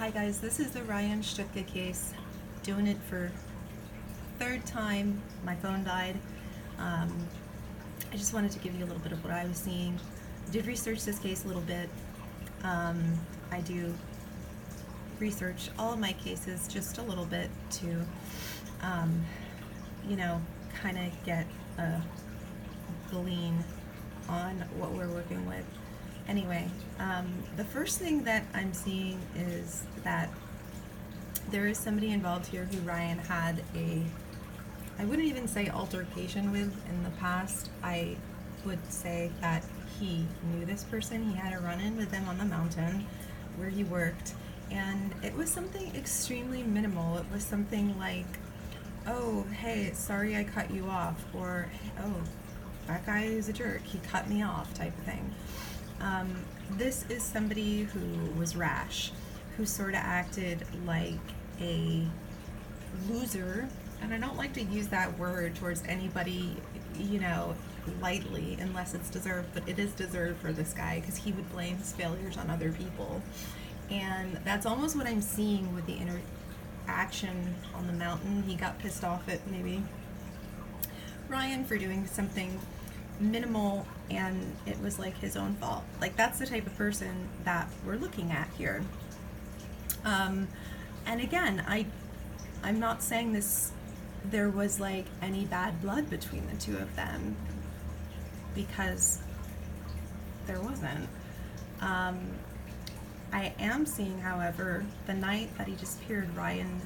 Hi guys, this is the Ryan Shtuka case. Doing it for third time. My phone died. I just wanted to give you a little bit of what I was seeing. I did research this case a little bit. I do research all of my cases just a little bit to, kind of get a glean on what we're working with. Anyway, the first thing that I'm seeing is that there is somebody involved here who Ryan had I wouldn't even say altercation with in the past. I would say that he knew this person. He had a run-in with them on the mountain where he worked, and it was something extremely minimal. It was something like, oh, hey, sorry I cut you off, or, oh, that guy is a jerk, he cut me off, type of thing. This is somebody who was rash, who sort of acted like a loser, and I don't like to use that word towards anybody, lightly, unless it's deserved, but it is deserved for this guy because he would blame his failures on other people. And that's almost what I'm seeing with the interaction on the mountain. He got pissed off at maybe Ryan for doing something minimal, and it was like his own fault. Like, that's the type of person that we're looking at here. And again, I'm not saying there was like any bad blood between the two of them, because there wasn't. I am seeing, however, the night that he disappeared, Ryan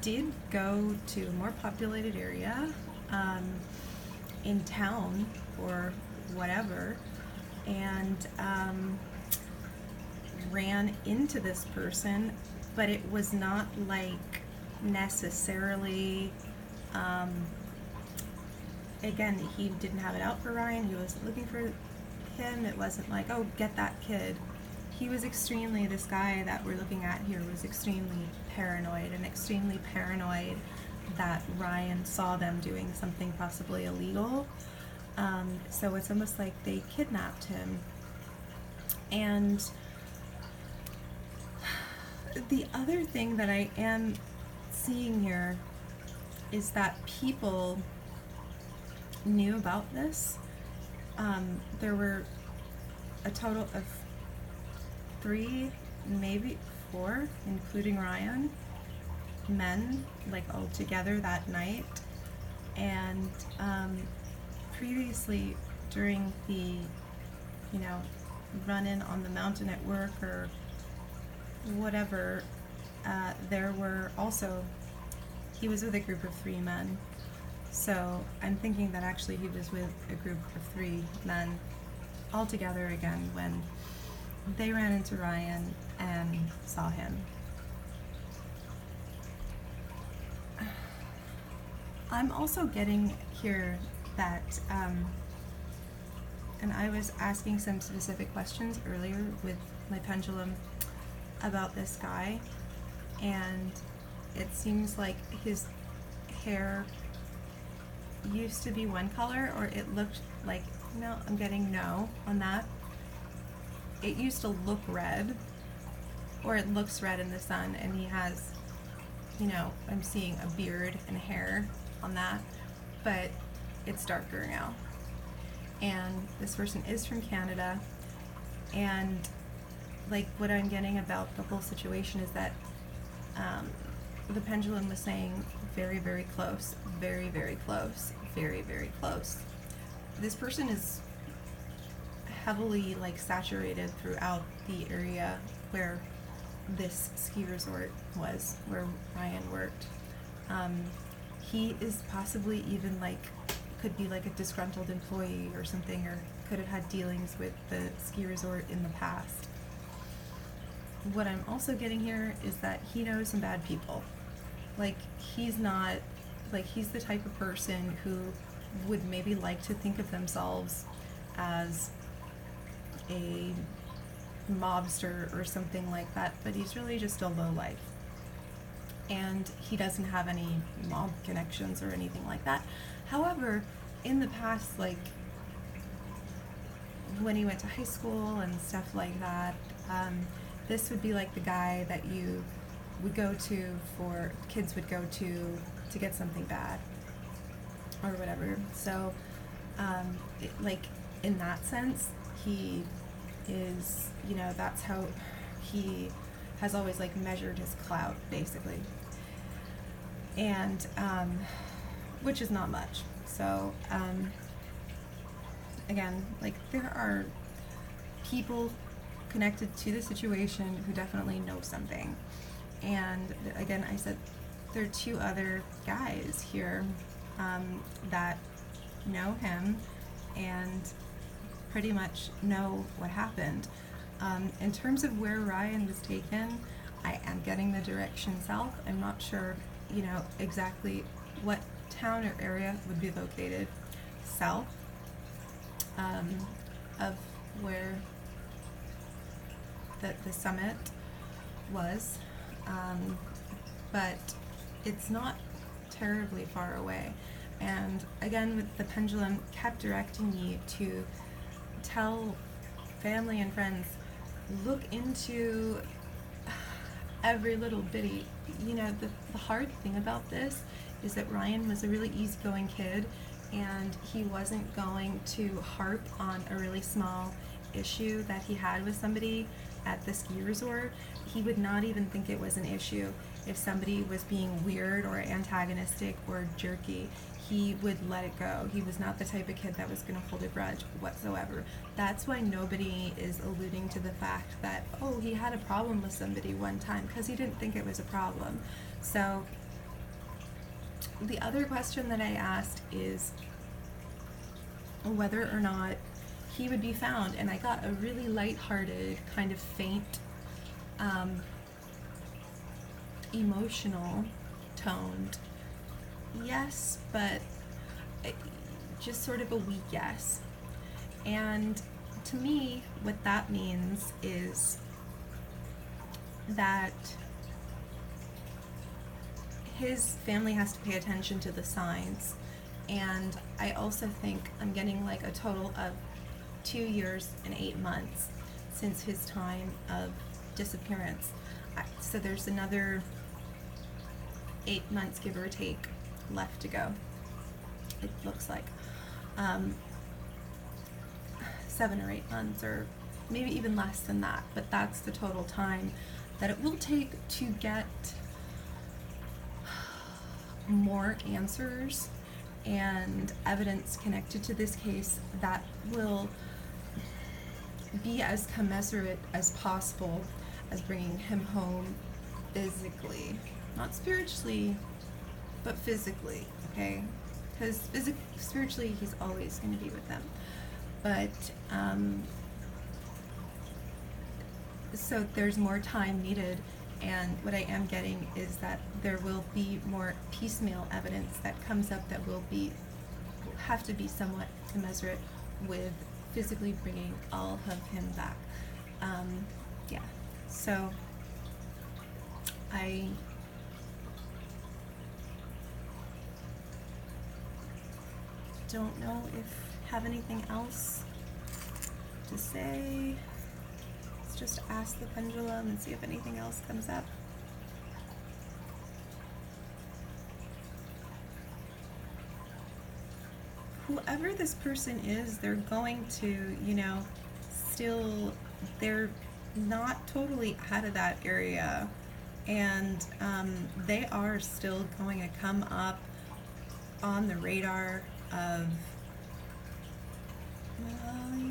did go to a more populated area in town or whatever, and ran into this person, but it was not like necessarily, again, he didn't have it out for Ryan. He wasn't looking for him. It wasn't like, oh, get that kid. This guy that we're looking at here was extremely paranoid, and extremely paranoid that Ryan saw them doing something possibly illegal. So it's almost like they kidnapped him. And the other thing that I am seeing here is that people knew about this. There were a total of 3, maybe 4, including Ryan, men, like, all together that night. And previously, during the run-in on the mountain at work or whatever, there were also, he was with a group of 3 men. So I'm thinking that actually he was with a group of 3 men all together again when they ran into Ryan and saw him. I'm also getting here that, and I was asking some specific questions earlier with my pendulum about this guy, and it seems like his hair used to be one color, or it looked like, no, I'm getting no on that. It used to look red, or it looks red in the sun, and he has, I'm seeing a beard and hair on that, but it's darker now. And this person is from Canada, and like, what I'm getting about the whole situation is that the pendulum was saying very, very close, very, very close, very, very close. This person is heavily saturated throughout the area where this ski resort was, where Ryan worked. He is possibly even could be a disgruntled employee or something, or could have had dealings with the ski resort in the past. What I'm also getting here is that he knows some bad people. He's not, he's the type of person who would maybe like to think of themselves as a mobster or something like that, but he's really just a lowlife. And he doesn't have any mob connections or anything like that. However, in the past, when he went to high school and stuff like that, this would be like the guy that you would go to for, kids would go to get something bad or whatever. So, like, in that sense, he is, you know, that's how he has always, like, measured his clout, basically. And, which is not much. So, again, like, there are people connected to the situation who definitely know something. And again, I said there are two other guys here that know him and pretty much know what happened. In terms of where Ryan was taken, I am getting the direction south. I'm not sure, you know, exactly what town or area would be located south of where the summit was, but it's not terribly far away. And again, with the pendulum kept directing me to tell family and friends, look into every little bitty, you know, the hard thing about this is that Ryan was a really easygoing kid, and he wasn't going to harp on a really small issue that he had with somebody at the ski resort. He would not even think it was an issue if somebody was being weird or antagonistic or jerky. He would let it go. He was not the type of kid that was going to hold a grudge whatsoever. That's why nobody is alluding to the fact that, oh, he had a problem with somebody one time, because he didn't think it was a problem. So the other question that I asked is whether or not he would be found, and I got a really lighthearted, kind of faint, emotional toned yes, but just sort of a weak yes. And to me, what that means is that his family has to pay attention to the signs. And I also think I'm getting like a total of 2 years and 8 months since his time of disappearance. So there's another 8 months, give or take, left to go. It looks like 7 or 8 months, or maybe even less than that, but that's the total time that it will take to get more answers and evidence connected to this case that will be as commensurate as possible as bringing him home physically, not spiritually, but physically, okay? Because spiritually, he's always going to be with them. But, so there's more time needed, and what I am getting is that there will be more piecemeal evidence that comes up that will have to be somewhat commensurate with physically bringing all of him back. Yeah, so I don't know if I have anything else to say. Let's just ask the pendulum and see if anything else comes up. Whoever this person is, they're going to, you know, still, they're not totally out of that area, and they are still going to come up on the radar of,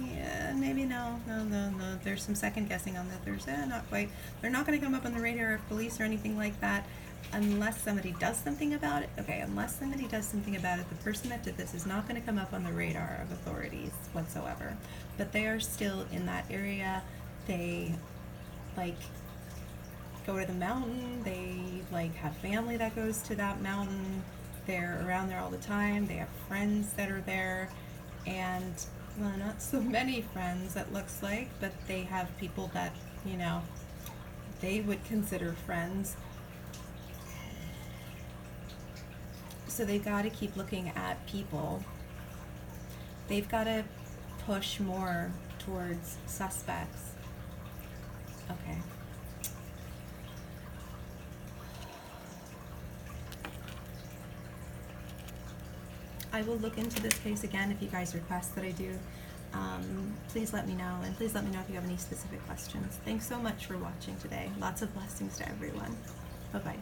yeah, maybe no, there's some second guessing on that. There's not quite. They're not going to come up on the radar of police or anything like that unless somebody does something about it. Okay, unless somebody does something about it, the person that did this is not going to come up on the radar of authorities whatsoever. But they are still in that area. They, like, go to the mountain. They, like, have family that goes to that mountain. They're around there all the time. They have friends that are there, and, well, not so many friends, it looks like, but they have people that, you know, they would consider friends. So they've got to keep looking at people. They've got to push more towards suspects. Okay, I will look into this case again if you guys request that I do. Please let me know, and please let me know if you have any specific questions. Thanks so much for watching today. Lots of blessings to everyone. Bye-bye.